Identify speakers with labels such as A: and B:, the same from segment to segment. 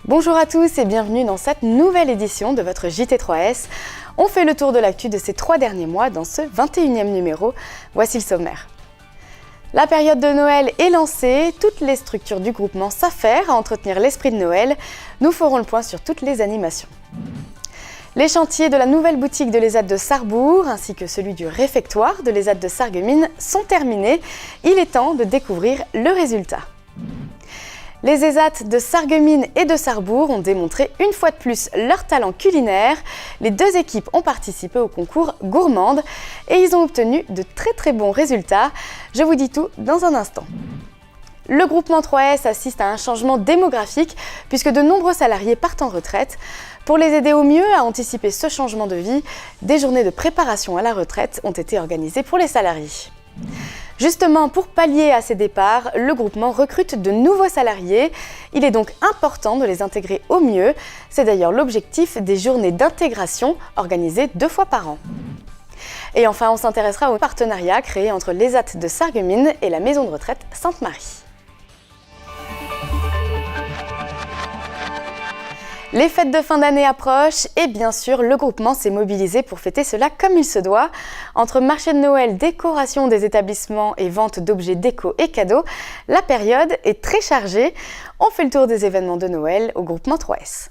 A: Bonjour à tous et bienvenue dans cette nouvelle édition de votre JT3S. On fait le tour de l'actu de ces 3 derniers mois dans ce 21e numéro. Voici le sommaire. La période de Noël est lancée, toutes les structures du groupement s'affairent à entretenir l'esprit de Noël. Nous ferons le point sur toutes les animations. Les chantiers de la nouvelle boutique de l'ESAT de Sarrebourg ainsi que celui du réfectoire de l'ESAT de Sarreguemines sont terminés. Il est temps de découvrir le résultat. Les ESAT de Sarreguemines et de Sarrebourg ont démontré une fois de plus leur talent culinaire. Les deux équipes ont participé au concours Gourmande et ils ont obtenu de très bons résultats. Je vous dis tout dans un instant. Le groupement 3S assiste à un changement démographique puisque de nombreux salariés partent en retraite. Pour les aider au mieux à anticiper ce changement de vie, des journées de préparation à la retraite ont été organisées pour les salariés. Justement, pour pallier à ces départs, le groupement recrute de nouveaux salariés. Il est donc important de les intégrer au mieux. C'est d'ailleurs l'objectif des journées d'intégration organisées 2 fois par an. Et enfin, on s'intéressera au partenariat créé entre l'ESAT de Sarreguemines et la maison de retraite Sainte-Marie. Les fêtes de fin d'année approchent et bien sûr, le groupement s'est mobilisé pour fêter cela comme il se doit. Entre marché de Noël, décoration des établissements et vente d'objets déco et cadeaux, la période est très chargée. On fait le tour des événements de Noël au groupement 3S.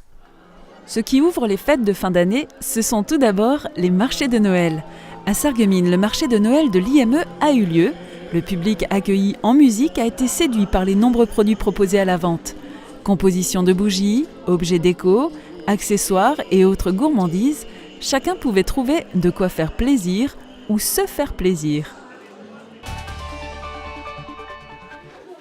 B: Ce qui ouvre les fêtes de fin d'année, ce sont tout d'abord les marchés de Noël. À Sarreguemines, le marché de Noël de l'IME a eu lieu. Le public accueilli en musique a été séduit par les nombreux produits proposés à la vente. Composition de bougies, objets déco, accessoires et autres gourmandises, chacun pouvait trouver de quoi faire plaisir ou se faire plaisir.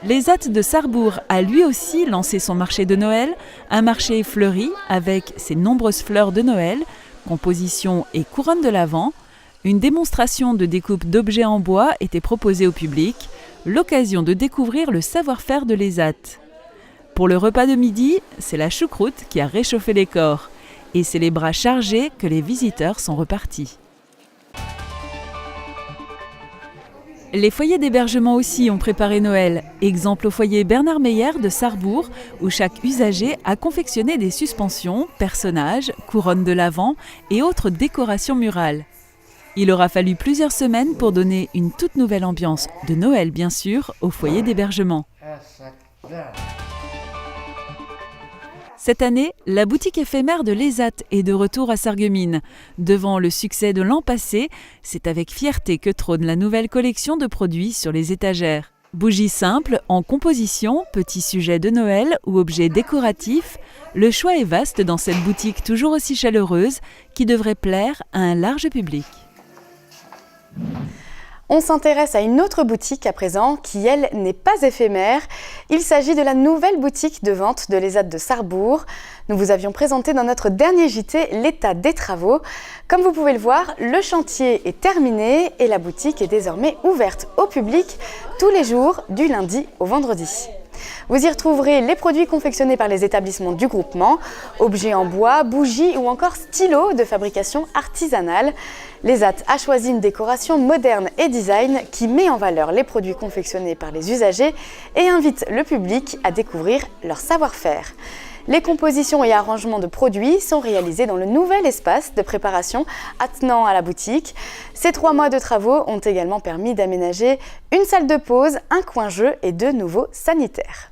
B: L'ESAT de Sarrebourg a lui aussi lancé son marché de Noël, un marché fleuri avec ses nombreuses fleurs de Noël, composition et couronne de l'Avent. Une démonstration de découpe d'objets en bois était proposée au public, l'occasion de découvrir le savoir-faire de l'ESAT. Pour le repas de midi, c'est la choucroute qui a réchauffé les corps. Et c'est les bras chargés que les visiteurs sont repartis. Les foyers d'hébergement aussi ont préparé Noël. Exemple au foyer Bernard Meyer de Sarrebourg, où chaque usager a confectionné des suspensions, personnages, couronnes de l'Avent et autres décorations murales. Il aura fallu plusieurs semaines pour donner une toute nouvelle ambiance, de Noël bien sûr, au foyer d'hébergement. Cette année, la boutique éphémère de l'ESAT est de retour à Sarreguemines. Devant le succès de l'an passé, c'est avec fierté que trône la nouvelle collection de produits sur les étagères. Bougies simples, en composition, petits sujets de Noël ou objets décoratifs, le choix est vaste dans cette boutique toujours aussi chaleureuse qui devrait plaire à un large public.
A: On s'intéresse à une autre boutique à présent qui, elle, n'est pas éphémère. Il s'agit de la nouvelle boutique de vente de l'ESAT de Sarrebourg. Nous vous avions présenté dans notre dernier JT l'état des travaux. Comme vous pouvez le voir, le chantier est terminé et la boutique est désormais ouverte au public tous les jours du lundi au vendredi. Vous y retrouverez les produits confectionnés par les établissements du groupement, objets en bois, bougies ou encore stylos de fabrication artisanale. L'ESAT a choisi une décoration moderne et design qui met en valeur les produits confectionnés par les usagers et invite le public à découvrir leur savoir-faire. Les compositions et arrangements de produits sont réalisés dans le nouvel espace de préparation attenant à la boutique. Ces 3 mois de travaux ont également permis d'aménager une salle de pause, un coin jeu et de nouveaux sanitaires.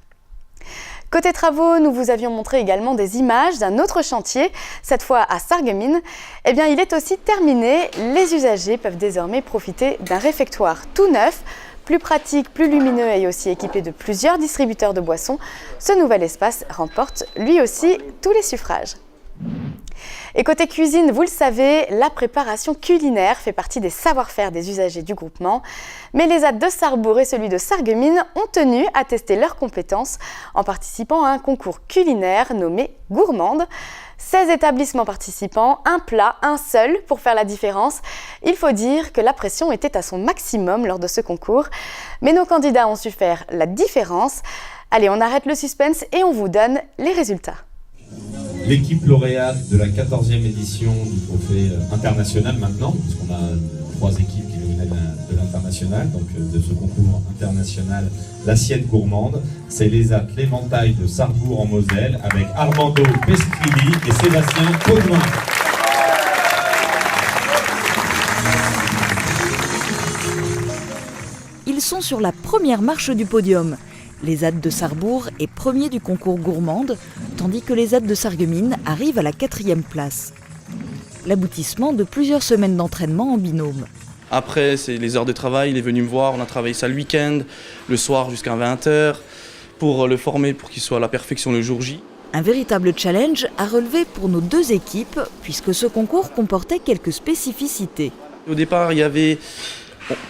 A: Côté travaux, nous vous avions montré également des images d'un autre chantier, cette fois à Sarreguemines. Eh bien, il est aussi terminé. Les usagers peuvent désormais profiter d'un réfectoire tout neuf, plus pratique, plus lumineux et aussi équipé de plusieurs distributeurs de boissons. Ce nouvel espace remporte lui aussi tous les suffrages. Et côté cuisine, vous le savez, la préparation culinaire fait partie des savoir-faire des usagers du groupement. Mais l'ESAT de Sarrebourg et celui de Sarreguemines ont tenu à tester leurs compétences en participant à un concours culinaire nommé Gourmande. 16 établissements participants, un plat, un seul pour faire la différence. Il faut dire que la pression était à son maximum lors de ce concours. Mais nos candidats ont su faire la différence. Allez, on arrête le suspense et on vous donne les résultats.
C: L'équipe lauréate de la 14e édition du trophée international maintenant, puisqu'on a 3 équipes qui nous viennent de international, donc de ce concours international L'assiette gourmande. C'est l'ESAT L'Éventail de Sarrebourg en Moselle avec Armando Pescrilli et Sébastien Potvin.
D: Ils sont sur la première marche du podium. L'ESAT de Sarrebourg est premier du concours gourmande, tandis que l'ESAT de Sarreguemines arrive à la 4e place. L'aboutissement de plusieurs semaines d'entraînement en binôme.
E: Après, c'est les heures de travail, il est venu me voir, on a travaillé ça le week-end, le soir jusqu'à 20h, pour le former pour qu'il soit à la perfection le jour J.
D: Un véritable challenge à relever pour nos deux équipes, puisque ce concours comportait quelques spécificités.
E: Au départ, il y avait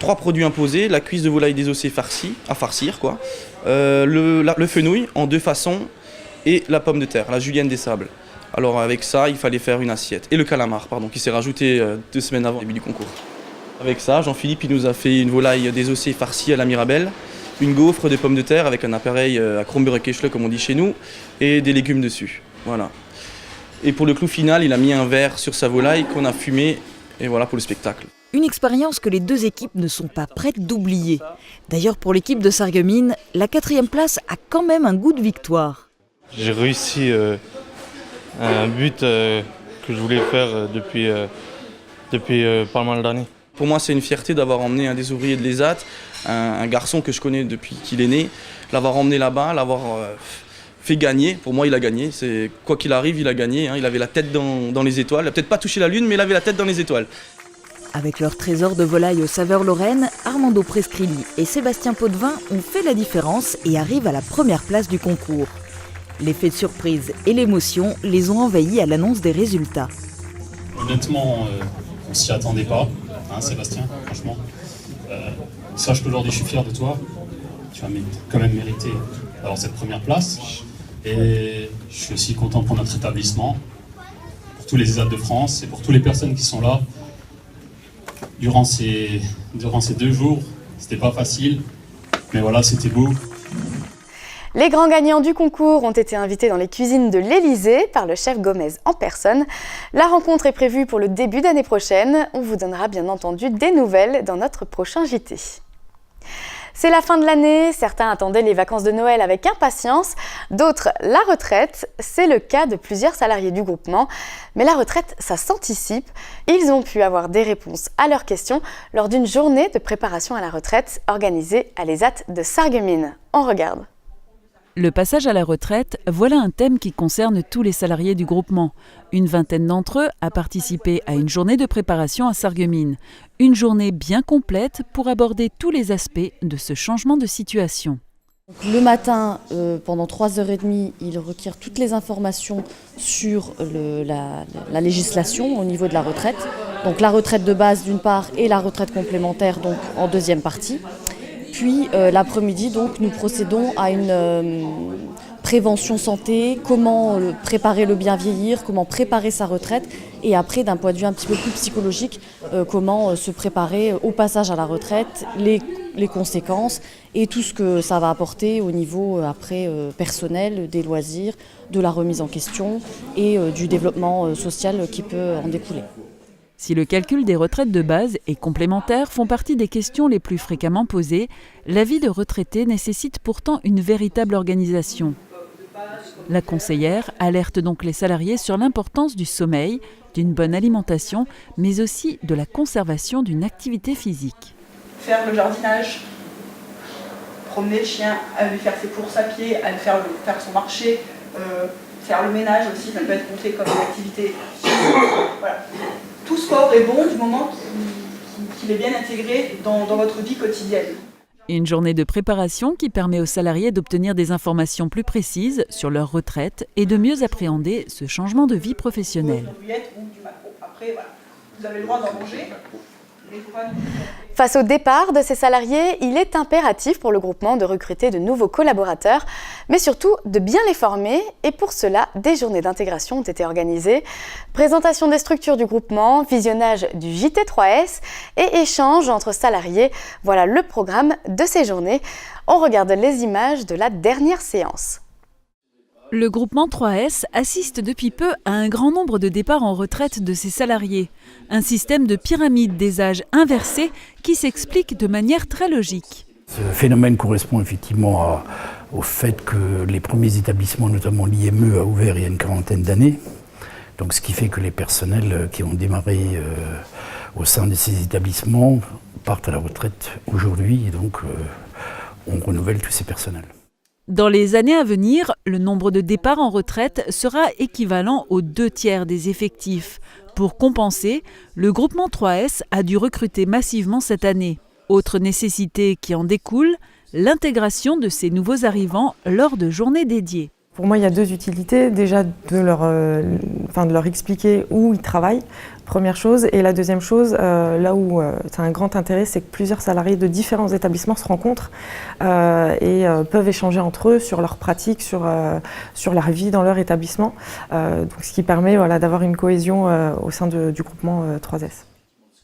E: 3 produits imposés, la cuisse de volaille désossée farcie, à farcir, le fenouil en 2 façons, et la pomme de terre, la julienne des sables. Alors avec ça, il fallait faire une assiette. Et le calamar, qui s'est rajouté 2 semaines avant le début du concours. Avec ça, Jean-Philippe il nous a fait une volaille désossée farcie à la Mirabelle, une gaufre de pommes de terre avec un appareil à Kronberg-Keschle comme on dit chez nous, et des légumes dessus. Voilà. Et pour le clou final, il a mis un verre sur sa volaille qu'on a fumé, et voilà pour le spectacle.
D: Une expérience que les deux équipes ne sont pas prêtes d'oublier. D'ailleurs, pour l'équipe de Sarreguemines, la 4e place a quand même un goût de victoire.
F: J'ai réussi un but que je voulais faire depuis pas mal d'années.
E: Pour moi, c'est une fierté d'avoir emmené un des ouvriers de l'ESAT, un garçon que je connais depuis qu'il est né, l'avoir emmené là-bas, l'avoir fait gagner. Pour moi, il a gagné. Quoi qu'il arrive, il a gagné. Il avait la tête dans les étoiles. Il n'a peut-être pas touché la lune, mais il avait la tête dans les étoiles.
D: Avec leur trésor de volaille aux saveurs lorraines, Armando Pescrilli et Sébastien Potvin ont fait la différence et arrivent à la première place du concours. L'effet de surprise et l'émotion les ont envahis à l'annonce des résultats.
G: Honnêtement, on s'y attendait pas, Sébastien, franchement. Sache qu'aujourd'hui je suis fier de toi. Tu as quand même mérité d'avoir cette première place. Et je suis aussi content pour notre établissement, pour tous les ESAT de France et pour toutes les personnes qui sont là. Durant ces 2 jours, c'était pas facile, mais voilà, c'était beau.
A: Les grands gagnants du concours ont été invités dans les cuisines de l'Élysée par le chef Gomez en personne. La rencontre est prévue pour le début d'année prochaine. On vous donnera bien entendu des nouvelles dans notre prochain JT. C'est la fin de l'année, certains attendaient les vacances de Noël avec impatience, d'autres la retraite. C'est le cas de plusieurs salariés du groupement. Mais la retraite, ça s'anticipe. Ils ont pu avoir des réponses à leurs questions lors d'une journée de préparation à la retraite organisée à l'ESAT de Sarreguemines. On regarde.
B: Le passage à la retraite, voilà un thème qui concerne tous les salariés du groupement. Une vingtaine d'entre eux a participé à une journée de préparation à Sarreguemines. Une journée bien complète pour aborder tous les aspects de ce changement de situation.
H: Le matin, pendant 3h30, ils requièrent toutes les informations sur la législation au niveau de la retraite. Donc la retraite de base d'une part et la retraite complémentaire donc en deuxième partie. Puis l'après-midi, donc, nous procédons à une prévention santé, comment préparer le bien vieillir, comment préparer sa retraite et après, d'un point de vue un petit peu plus psychologique, comment se préparer au passage à la retraite, les conséquences et tout ce que ça va apporter au niveau après personnel, des loisirs, de la remise en question et du développement social qui peut en découler.
B: Si le calcul des retraites de base et complémentaires font partie des questions les plus fréquemment posées, la vie de retraité nécessite pourtant une véritable organisation. La conseillère alerte donc les salariés sur l'importance du sommeil, d'une bonne alimentation, mais aussi de la conservation d'une activité physique.
I: Faire le jardinage, promener le chien, aller faire ses courses à pied, aller faire son marché, faire le ménage aussi, ça peut être compté comme une activité. Voilà. Tout sport est bon du moment qu'il est bien intégré dans votre vie quotidienne.
B: Une journée de préparation qui permet aux salariés d'obtenir des informations plus précises sur leur retraite et de mieux appréhender ce changement de vie professionnelle.
I: Après, voilà, vous avez le droit d'en manger.
A: Face au départ de ces salariés, il est impératif pour le groupement de recruter de nouveaux collaborateurs, mais surtout de bien les former. Et pour cela, des journées d'intégration ont été organisées. Présentation des structures du groupement, visionnage du JT3S et échange entre salariés. Voilà le programme de ces journées. On regarde les images de la dernière séance.
B: Le groupement 3S assiste depuis peu à un grand nombre de départs en retraite de ses salariés. Un système de pyramide des âges inversé qui s'explique de manière très logique.
J: Ce phénomène correspond effectivement au fait que les premiers établissements, notamment l'IME, a ouvert il y a une quarantaine d'années. Donc, ce qui fait que les personnels qui ont démarré au sein de ces établissements partent à la retraite aujourd'hui et donc on renouvelle tous ces personnels.
B: Dans les années à venir, le nombre de départs en retraite sera équivalent aux 2/3 des effectifs. Pour compenser, le groupement 3S a dû recruter massivement cette année. Autre nécessité qui en découle, l'intégration de ces nouveaux arrivants lors de journées dédiées.
K: Pour moi, il y a 2 utilités. Déjà, de leur expliquer où ils travaillent, première chose. Et la deuxième chose, là où c'est un grand intérêt, c'est que plusieurs salariés de différents établissements se rencontrent et peuvent échanger entre eux sur leurs pratiques, sur leur vie dans leur établissement. Donc, ce qui permet d'avoir une cohésion au sein du groupement 3S.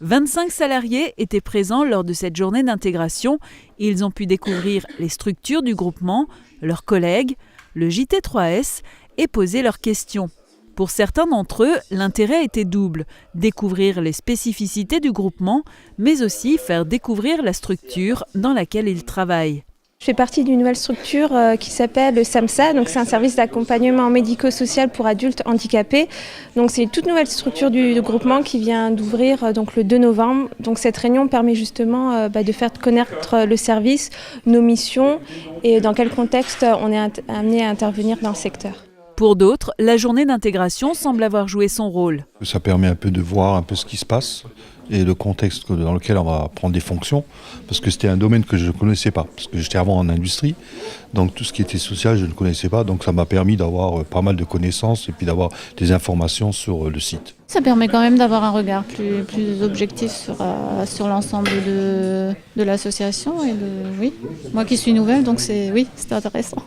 B: 25 salariés étaient présents lors de cette journée d'intégration. Ils ont pu découvrir les structures du groupement, leurs collègues, le JT3S et poser leurs questions. Pour certains d'entre eux, l'intérêt était double, découvrir les spécificités du groupement, mais aussi faire découvrir la structure dans laquelle ils travaillent.
L: Je fais partie d'une nouvelle structure qui s'appelle le SAMSA, donc c'est un service d'accompagnement médico-social pour adultes handicapés. Donc c'est une toute nouvelle structure du groupement qui vient d'ouvrir donc le 2 novembre. Donc cette réunion permet justement de faire connaître le service, nos missions et dans quel contexte on est amené à intervenir dans le secteur.
B: Pour d'autres, la journée d'intégration semble avoir joué son rôle.
M: Ça permet un peu de voir un peu ce qui se passe et le contexte dans lequel on va prendre des fonctions, parce que c'était un domaine que je ne connaissais pas, parce que j'étais avant en industrie, donc tout ce qui était social je ne connaissais pas, donc ça m'a permis d'avoir pas mal de connaissances et puis d'avoir des informations sur le site.
N: Ça permet quand même d'avoir un regard plus objectif sur l'ensemble de l'association et oui, moi qui suis nouvelle, donc c'est intéressant.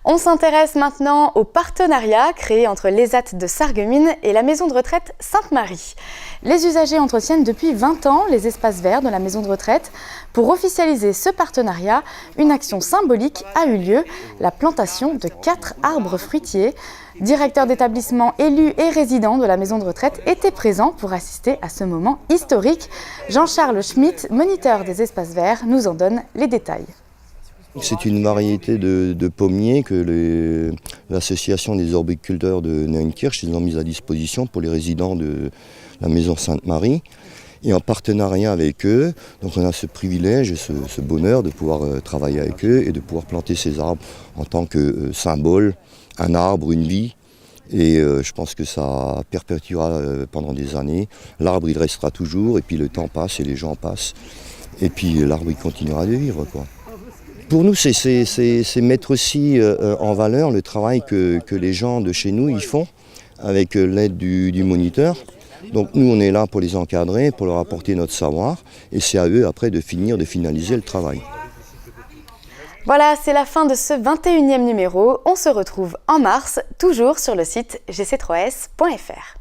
A: On s'intéresse maintenant au partenariat créé entre l'ESAT de Sarreguemines et la maison de retraite Sainte-Marie. Les usagers entretiennent depuis 20 ans les espaces verts de la maison de retraite. Pour officialiser ce partenariat, une action symbolique a eu lieu, la plantation de 4 arbres fruitiers. Directeurs d'établissement, élus et résidents de la maison de retraite étaient présents pour assister à ce moment historique. Jean-Charles Schmitt, moniteur des espaces verts, nous en donne les détails.
O: C'est une variété de pommiers que l'association des arboriculteurs de Neuenkirch ont mis à disposition pour les résidents de la maison Sainte-Marie. Et en partenariat avec eux, donc on a ce privilège et ce bonheur de pouvoir travailler avec eux et de pouvoir planter ces arbres en tant que symbole, un arbre, une vie. Et je pense que ça perpétuera pendant des années. L'arbre il restera toujours et puis le temps passe et les gens passent. Et puis l'arbre il continuera de vivre, quoi. Pour nous, c'est mettre aussi en valeur le travail que les gens de chez nous ils font avec l'aide du moniteur. Donc nous, on est là pour les encadrer, pour leur apporter notre savoir et c'est à eux après de finaliser le travail.
A: Voilà, c'est la fin de ce 21e numéro. On se retrouve en mars, toujours sur le site gc3s.fr.